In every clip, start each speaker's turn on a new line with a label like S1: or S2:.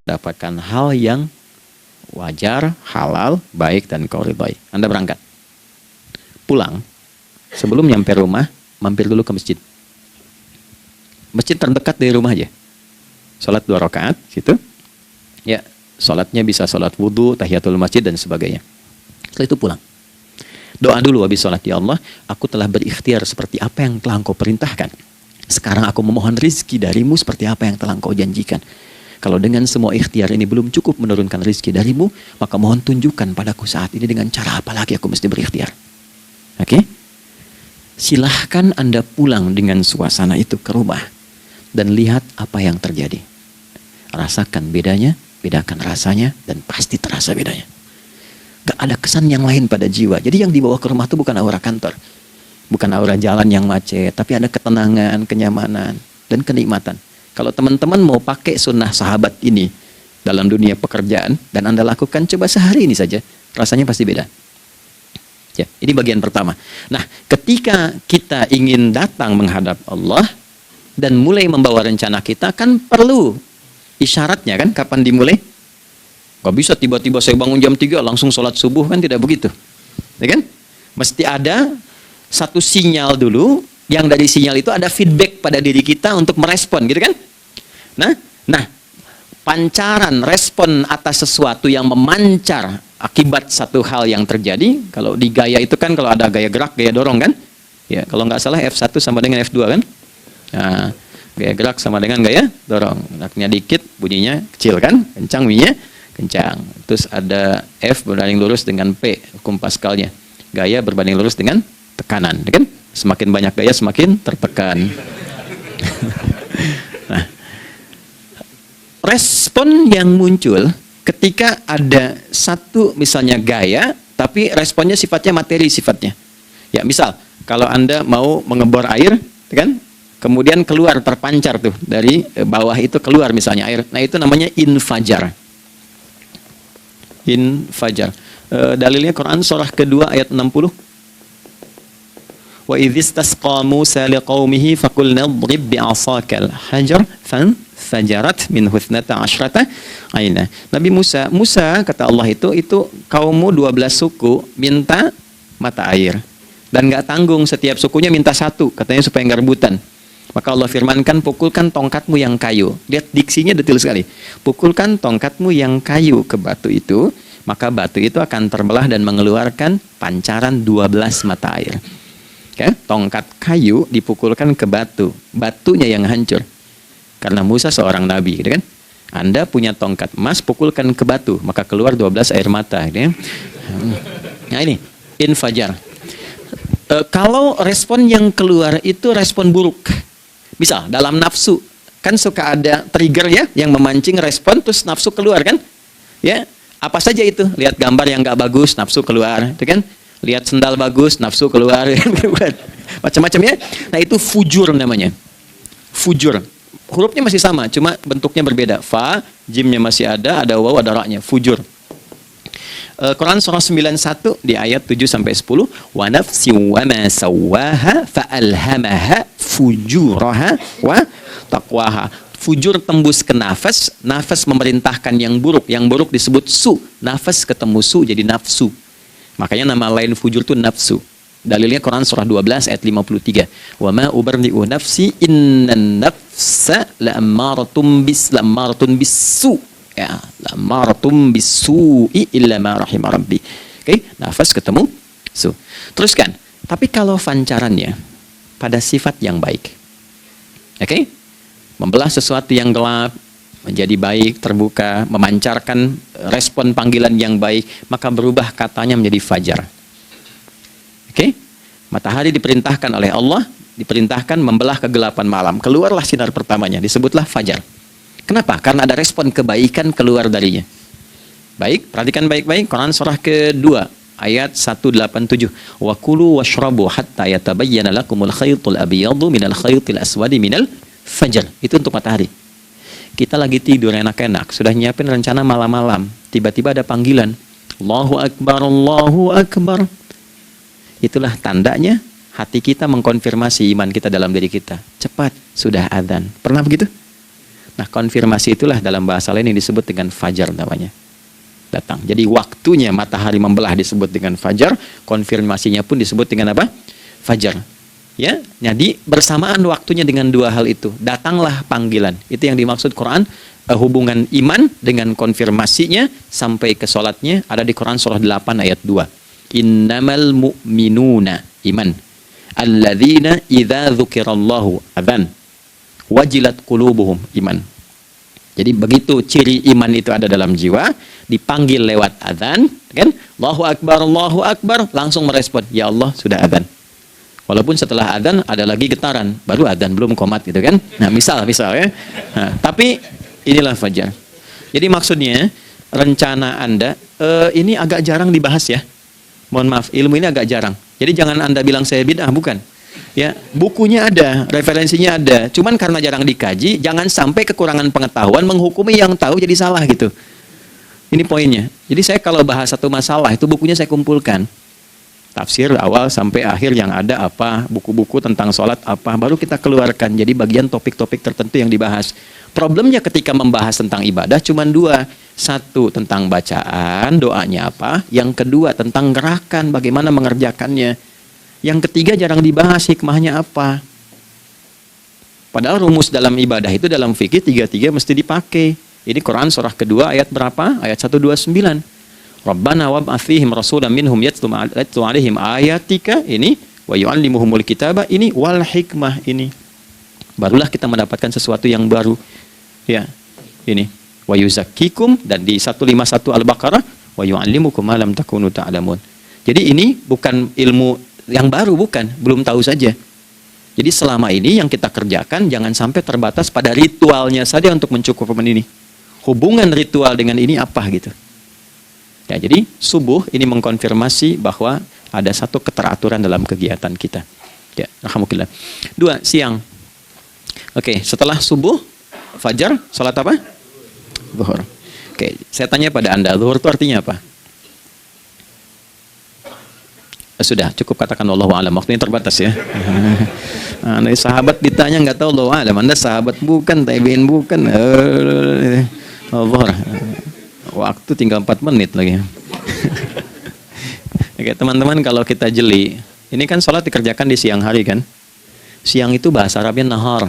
S1: dapatkan hal yang wajar, halal, baik, dan kau ridhai. Anda berangkat. Pulang, sebelum nyampe rumah, mampir dulu ke masjid. Masjid terdekat dari rumah aja. Sholat 2 rakaat, situ. Ya, sholatnya bisa sholat wudhu, tahiyatul masjid, dan sebagainya. Setelah itu pulang. Doa dulu habis sholat. Ya Allah, aku telah berikhtiar seperti apa yang telah Engkau perintahkan. Sekarang aku memohon rizki darimu seperti apa yang telah Engkau janjikan. Kalau dengan semua ikhtiar ini belum cukup menurunkan rizki darimu, maka mohon tunjukkan padaku saat ini dengan cara apa lagi aku mesti berikhtiar. Oke? Silahkan Anda pulang dengan suasana itu ke rumah dan lihat apa yang terjadi. Rasakan bedanya, bedakan rasanya, dan pasti terasa bedanya. Gak ada kesan yang lain pada jiwa. Jadi yang dibawa ke rumah itu bukan aura kantor, bukan aura jalan yang macet, tapi ada ketenangan, kenyamanan, dan kenikmatan. Kalau teman-teman mau pakai sunnah sahabat ini dalam dunia pekerjaan dan Anda lakukan, coba sehari ini saja, rasanya pasti beda. Ya, ini bagian pertama. Nah, ketika kita ingin datang menghadap Allah dan mulai membawa rencana kita, kan perlu isyaratnya kan, kapan dimulai? Gak bisa tiba-tiba saya bangun jam 3 langsung sholat subuh, kan tidak begitu. Ya kan? Mesti ada satu sinyal dulu, yang dari sinyal itu ada feedback pada diri kita untuk merespon, gitu kan? Nah, pancaran respon atas sesuatu yang memancar akibat satu hal yang terjadi. Kalau di gaya itu kan, kalau ada gaya gerak, gaya dorong kan? Ya, kalau nggak salah F1 sama dengan F2 kan? Nah, gaya gerak sama dengan gaya dorong. Geraknya dikit, bunyinya kecil kan? Kencang bunyinya, kencang. Terus ada F berbanding lurus dengan P, hukum Pascalnya. Gaya berbanding lurus dengan tekanan, kan? Semakin banyak gaya, semakin tertekan. Nah, respon yang muncul ketika ada satu misalnya gaya, tapi responnya sifatnya materi sifatnya. Ya, misal kalau Anda mau mengebor air, kan? Kemudian keluar terpancar tuh dari bawah itu keluar misalnya air. Nah, itu namanya infajar. Infajar. Dalilnya Quran surah kedua ayat 60. Wa idzistasqa Musa liqaumihi faqulna idrib bi'asakal hajar fanfajarat minhu 12 aina. Nabi Musa kata Allah itu kaummu 12 suku minta mata air dan enggak tanggung, setiap sukunya minta satu, katanya supaya enggak rebutan. Maka Allah firmankan, pukulkan tongkatmu yang kayu. Lihat diksinya detil sekali. Pukulkan tongkatmu yang kayu ke batu itu, maka batu itu akan terbelah dan mengeluarkan pancaran 12 mata air. Okay? Tongkat kayu dipukulkan ke batu, batunya yang hancur. Karena Musa seorang nabi, gitu kan? Anda punya tongkat emas, pukulkan ke batu, maka keluar 12 air mata. Gitu ya? Nah ini, infajar. Kalau respon yang keluar itu respon buruk, misal dalam nafsu, kan suka ada trigger ya, yang memancing respon, terus nafsu keluar kan? Ya, apa saja itu? Lihat gambar yang nggak bagus, nafsu keluar, itu kan? Lihat sendal bagus, nafsu keluar, macam-macam ya. Nah itu fujur namanya. Fujur. Hurufnya masih sama, cuma bentuknya berbeda. Fa, jimnya masih ada waw, ada ra-nya. Fujur. Quran surah 91 di ayat 7-10. Wa nafsi wa ma sawwaha fa alhamaha fujuraha wa taqwaha. Fujur tembus ke nafas, nafas memerintahkan yang buruk disebut su. Nafas ketemu su jadi nafsu. Makanya nama lain fujur itu nafsu. Dalilnya Quran surah 12 ayat 53. Wa ma ubarri'u nafsi innan nafsa la'ammaratun bisu. Ya, la'ammaratun bisu'i illa ma rahima rabbi. Oke, nafas ketemu su. Teruskan. Tapi kalau pancarannya pada sifat yang baik. Oke? Membelah sesuatu yang gelap menjadi baik, terbuka, memancarkan respon panggilan yang baik, maka berubah katanya menjadi fajar. Oke? Matahari diperintahkan oleh Allah, diperintahkan membelah kegelapan malam. Keluarlah sinar pertamanya, disebutlah fajar. Kenapa? Karena ada respon kebaikan keluar darinya. Baik, perhatikan baik-baik. Quran surah kedua, ayat 187. Wa kulu washrabu hatta yatabayyana lakumul khaytul abyadu minal khaytil aswadi minal fajar. Itu untuk matahari. Kita lagi tidur enak-enak, sudah nyiapin rencana malam-malam, tiba-tiba ada panggilan, Allahu Akbar, Allahu Akbar. Itulah tandanya hati kita mengkonfirmasi iman kita dalam diri kita. Cepat, sudah adzan. Pernah begitu? Nah, konfirmasi itulah dalam bahasa lain yang disebut dengan fajar namanya. Datang. Jadi waktunya matahari membelah disebut dengan fajar, konfirmasinya pun disebut dengan apa? Fajar. Ya, jadi bersamaan waktunya dengan dua hal itu, datanglah panggilan. Itu yang dimaksud Quran, hubungan iman dengan konfirmasinya sampai ke sholatnya ada di Quran surah 8 ayat 2. Innamal mu'minuna iman alladzina idza dzukirallahu adzan wajilat qulubuhum iman. Jadi begitu ciri iman itu ada dalam jiwa, dipanggil lewat adzan, kan? Allahu akbar, langsung merespon, ya Allah sudah adzan. Walaupun setelah adzan ada lagi getaran, baru adzan belum qomat gitu kan. Nah, misal ya. Nah, tapi inilah fajar. Jadi maksudnya rencana Anda ini agak jarang dibahas ya. Mohon maaf, ilmu ini agak jarang. Jadi jangan Anda bilang saya bid'ah, bukan. Ya, bukunya ada, referensinya ada. Cuman karena jarang dikaji, jangan sampai kekurangan pengetahuan menghukumi yang tahu jadi salah gitu. Ini poinnya. Jadi saya kalau bahas satu masalah itu bukunya saya kumpulkan. Tafsir awal sampai akhir yang ada apa, buku-buku tentang sholat apa, baru kita keluarkan. Jadi bagian topik-topik tertentu yang dibahas. Problemnya ketika membahas tentang ibadah cuma dua. Satu tentang bacaan, doanya apa. Yang kedua tentang gerakan, bagaimana mengerjakannya. Yang ketiga jarang dibahas hikmahnya apa. Padahal rumus dalam ibadah itu dalam fikih tiga-tiga mesti dipakai. Ini Quran surah kedua ayat berapa? Ayat 129. Rabbana wab'ats fihim rasulan minhum yatlu 'alaihim ayatika ini wa yu'allimuhumul kitaba ini wal hikmah ini. Barulah kita mendapatkan sesuatu yang baru. Ya. Ini wa yuzakkikum dan di 151 Al-Baqarah wa yu'allimukum ma lam takunu ta'lamun. Jadi ini bukan ilmu yang baru, bukan, belum tahu saja. Jadi selama ini yang kita kerjakan jangan sampai terbatas pada ritualnya saja untuk mencukupkan ini. Hubungan ritual dengan ini apa gitu. Ya, jadi subuh ini mengkonfirmasi bahwa ada satu keteraturan dalam kegiatan kita. Ya, alhamdulillah. 2, siang. Oke, setelah subuh, fajar, salat apa? Zuhur. Oke, saya tanya pada Anda, zuhur itu artinya apa? Sudah, cukup katakan Allahu a'lam. Waktunya terbatas ya. Nah, sahabat ditanya nggak tahu Allahu a'lam. Anda sahabat bukan, tabi'in bukan. Allah. Waktu tinggal 4 menit lagi. Oke, teman-teman, kalau kita jeli, ini kan sholat dikerjakan di siang hari kan? Siang itu bahasa Arabnya nahar.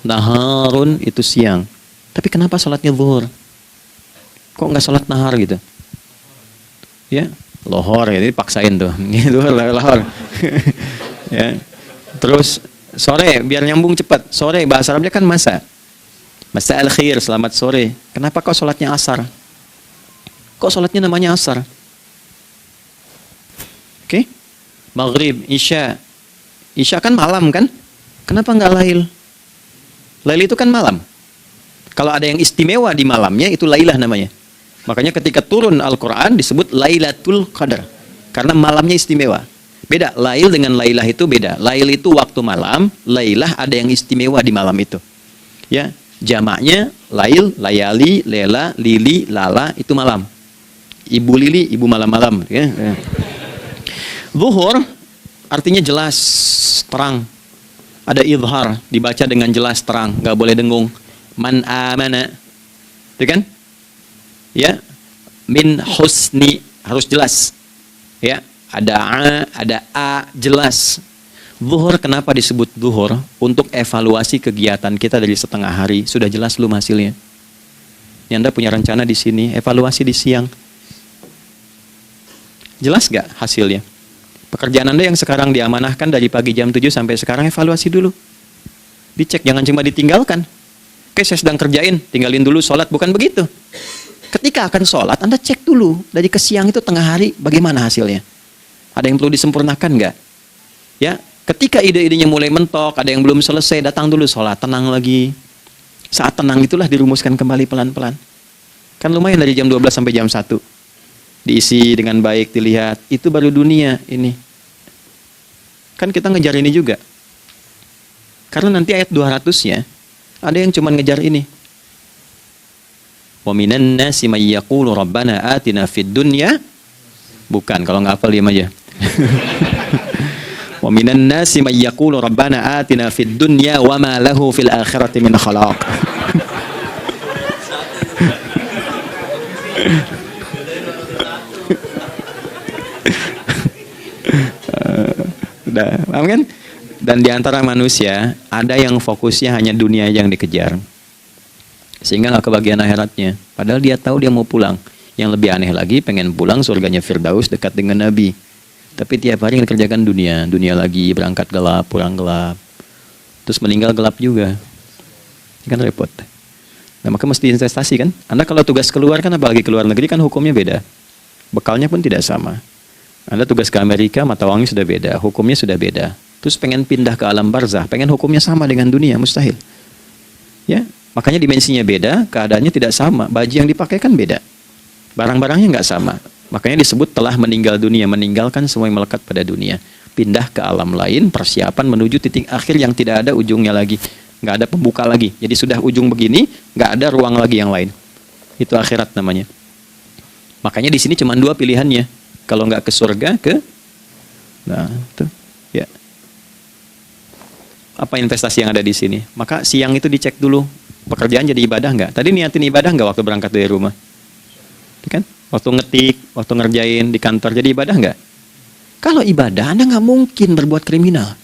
S1: Naharun itu siang. Tapi kenapa sholatnya zuhur? Kok nggak sholat nahar gitu? Ya. Lohor ya, jadi paksain tuh. Gitu lohor. Ya. Terus sore biar nyambung cepat. Sore bahasa Arabnya kan masa. Masa al-khair, selamat sore. Kenapa kok sholatnya asar? Kok sholatnya namanya asar? Oke. Maghrib, isya. Isya kan malam kan? Kenapa nggak lail? Lail itu kan malam. Kalau ada yang istimewa di malamnya itu lailah namanya. Makanya ketika turun Al-Quran disebut Lailatul Qadar. Karena malamnya istimewa. Beda, lail dengan lailah itu beda. Lail itu waktu malam, lailah ada yang istimewa di malam itu. Ya, jamaknya lail, layali, lela, lili, lala, itu malam. Ibu lili, ibu malam-malam. Ya. Zuhur artinya jelas, terang. Ada idhar, dibaca dengan jelas, terang. Gak boleh dengung. Man amana. Itu kan? Ya, min husni, harus jelas. Ya, ada a jelas. Zuhur kenapa disebut zuhur? Untuk evaluasi kegiatan kita dari setengah hari. Sudah jelas belum hasilnya? Yang Anda punya rencana di sini, evaluasi di siang. Jelas gak hasilnya? Pekerjaan Anda yang sekarang diamanahkan dari pagi jam 7 sampai sekarang, evaluasi dulu. Dicek, jangan cuma ditinggalkan. Oke, saya sedang kerjain, tinggalin dulu sholat, bukan begitu. Ketika akan sholat, Anda cek dulu. Dari ke siang itu tengah hari, bagaimana hasilnya? Ada yang perlu disempurnakan nggak? Ya, ketika ide-idenya mulai mentok, ada yang belum selesai, datang dulu sholat, tenang lagi. Saat tenang itulah dirumuskan kembali pelan-pelan. Kan lumayan dari jam 12 sampai jam 1. Diisi dengan baik, dilihat. Itu baru dunia ini. Kan kita ngejar ini juga. Karena nanti ayat 200-nya, ada yang cuma ngejar ini. Wa minan nasi may yaqulu rabbana atina fid dunya. Bukan, kalau nggak hafal diam aja. Wa minan nasi may yaqulu rabbana atina fid dunya wa ma lahu fil akhirati min khalaq. Udah, paham kan? Dan di antara manusia ada yang fokusnya hanya dunia yang dikejar, sehingga nggak kebagian akhiratnya. Padahal dia tahu dia mau pulang. Yang lebih aneh lagi, pengen pulang surganya Firdaus dekat dengan Nabi. Tapi tiap hari yang dikerjakan dunia, dunia lagi, berangkat gelap, pulang gelap, terus meninggal gelap juga. Ini kan repot. Nah, maka mesti investasi kan. Anda kalau tugas keluar kan, apalagi keluar negeri kan hukumnya beda. Bekalnya pun tidak sama. Anda tugas ke Amerika, mata uangnya sudah beda, hukumnya sudah beda. Terus pengen pindah ke alam barzah, pengen hukumnya sama dengan dunia, mustahil. Ya, makanya dimensinya beda, keadaannya tidak sama. Baju yang dipakai kan beda. Barang-barangnya nggak sama. Makanya disebut telah meninggal dunia, meninggalkan semua yang melekat pada dunia. Pindah ke alam lain, persiapan menuju titik akhir yang tidak ada ujungnya lagi. Nggak ada pembuka lagi. Jadi sudah ujung begini, nggak ada ruang lagi yang lain. Itu akhirat namanya. Makanya di sini cuma dua pilihannya. Kalau nggak ke surga, nah, tuh, ya. Apa investasi yang ada di sini? Maka siang itu dicek dulu, pekerjaan jadi ibadah nggak? Tadi niatin ibadah nggak waktu berangkat dari rumah? Kan? Waktu ngetik, waktu ngerjain di kantor, jadi ibadah nggak? Kalau ibadah, Anda nggak mungkin berbuat kriminal.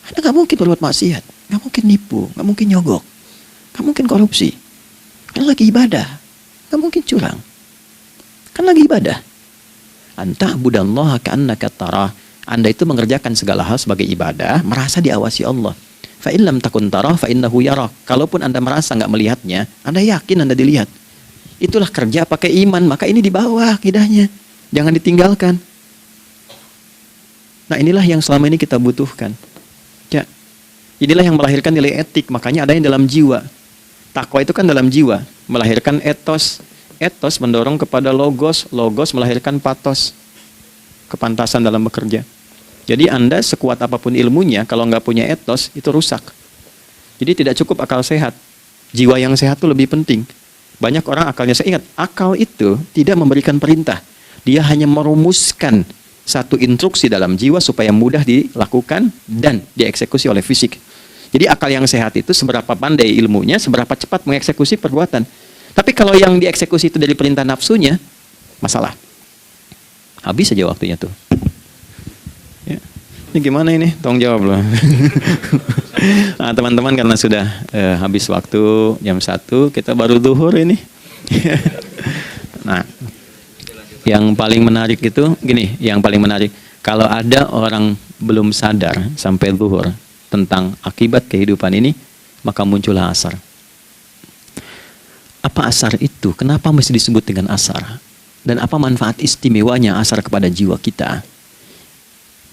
S1: Anda nggak mungkin berbuat maksiat, nggak mungkin nipu, nggak mungkin nyogok, nggak mungkin korupsi. Kan lagi ibadah, nggak mungkin curang. Kan lagi ibadah. Anta budallaha ka'annaka tarah. Anda itu mengerjakan segala hal sebagai ibadah, merasa diawasi Allah. Fa in lam takun tarah fa innahu yarak. Kalaupun Anda merasa nggak melihatnya, Anda yakin Anda dilihat. Itulah kerja pakai iman, maka ini di bawah akidahnya. Jangan ditinggalkan. Nah, inilah yang selama ini kita butuhkan. Ya. Inilah yang melahirkan nilai etik, makanya ada yang dalam jiwa. Takwa itu kan dalam jiwa, melahirkan etos. Etos mendorong kepada logos, logos melahirkan patos. Kepantasan dalam bekerja. Jadi Anda sekuat apapun ilmunya, kalau nggak punya etos, itu rusak. Jadi tidak cukup akal sehat. Jiwa yang sehat itu lebih penting. Banyak orang akalnya, saya ingat, akal itu tidak memberikan perintah. Dia hanya merumuskan satu instruksi dalam jiwa supaya mudah dilakukan dan dieksekusi oleh fisik. Jadi akal yang sehat itu seberapa pandai ilmunya, seberapa cepat mengeksekusi perbuatan. Tapi kalau yang dieksekusi itu dari perintah nafsunya, masalah. Habis saja waktunya tuh. Ya. Ini gimana ini? Tolong jawab loh. Nah, teman-teman, karena sudah habis waktu jam 1, kita baru zuhur ini. Nah, yang paling menarik itu gini, yang paling menarik, kalau ada orang belum sadar sampai zuhur tentang akibat kehidupan ini, maka muncullah asar. Apa asar itu? Kenapa mesti disebut dengan asar? Dan apa manfaat istimewanya asar kepada jiwa kita?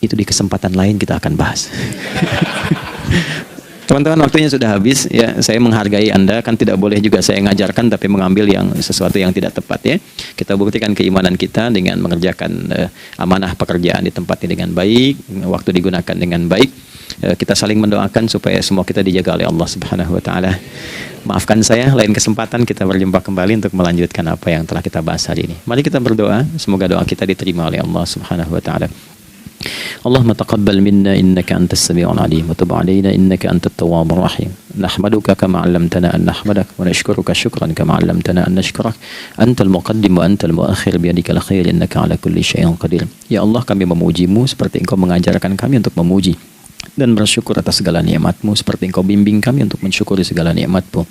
S1: Itu di kesempatan lain kita akan bahas. Teman-teman, waktunya sudah habis. Ya, saya menghargai Anda, kan tidak boleh juga saya ngajarkan tapi mengambil yang sesuatu yang tidak tepat ya. Kita buktikan keimanan kita dengan mengerjakan amanah pekerjaan di tempat ini dengan baik, waktu digunakan dengan baik. Kita saling mendoakan supaya semua kita dijaga oleh Allah Subhanahu wa taala. Maafkan saya, lain kesempatan kita berjumpa kembali untuk melanjutkan apa yang telah kita bahas hari ini. Mari kita berdoa, semoga doa kita diterima oleh Allah Subhanahu wa taala. اللهم تقبل منا إنك أنت السميع العليم وتب علينا إنك أنت التواب الرحيم نحمدك كما علمتنا أن نحمدك ونشكرك شكرا كما علمتنا أن نشكرك أنت المقدم وأنت المؤخر بيدك الخير إنك على كل شيء قدير. Ya Allah, kami memujimu seperti Engkau mengajarkan kami untuk memuji dan bersyukur atas segala nikmat-Mu seperti Engkau bimbing kami untuk mensyukuri segala nikmat-Mu.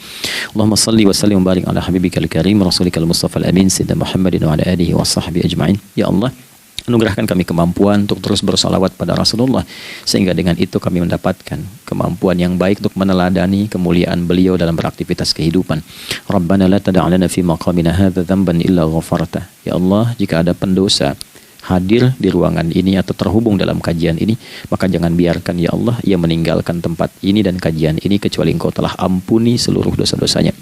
S1: Allahumma salli wa sallim wa barik ala habibikal karim rasulikal mustafa al-amin sayyidina Muhammadin wa ala alihi wa sahbihi ajma'in. Ya Allah, anugerahkan kami kemampuan untuk terus bersalawat pada Rasulullah, sehingga dengan itu kami mendapatkan kemampuan yang baik untuk meneladani kemuliaan beliau dalam beraktivitas kehidupan. Rabbana la tada' lana fi maqamina hadza dhanban illa ghafartah. Ya Allah, jika ada pendosa hadir di ruangan ini atau terhubung dalam kajian ini, maka jangan biarkan ya Allah ia meninggalkan tempat ini dan kajian ini kecuali Engkau telah ampuni seluruh dosa-dosanya.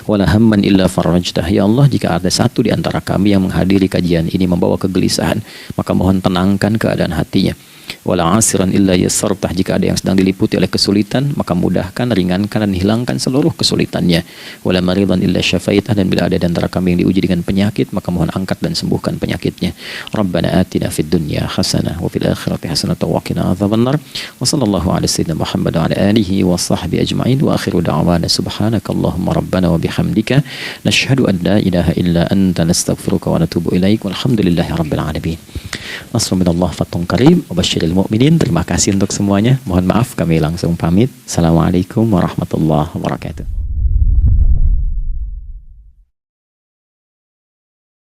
S1: Wala hamman illa farajtah. Ya Allah, jika ada satu di antara kami yang menghadiri kajian ini membawa kegelisahan, maka mohon tenangkan keadaan hatinya. Wala 'asiran illa yassartah, jika ada yang sedang diliputi oleh kesulitan, maka mudahkan, ringankan dan hilangkan seluruh kesulitannya. Wala maridan illa syafaitah, dan bila ada di antara kami yang diuji dengan penyakit, maka mohon angkat dan sembuhkan penyakitnya. Rabbana atina fid dunya hasanah wa fil akhirati hasanah wa qina adzabannar. Wa sallallahu ala sayyidina Muhammad wa ala alihi wa sahbihi ajma'in, wa akhiru da'wana subhanakallahumma rabbana wa bihamdika nashhadu an la ilaha illa anta nastaghfiruka wa natubu ilaik. Walhamdulillahi rabbil alamin. Nasrun minallah fathun qarib wa basyiril mu'minin. Terima kasih untuk semuanya. Mohon maaf kami langsung pamit. Assalamualaikum warahmatullahi wabarakatuh.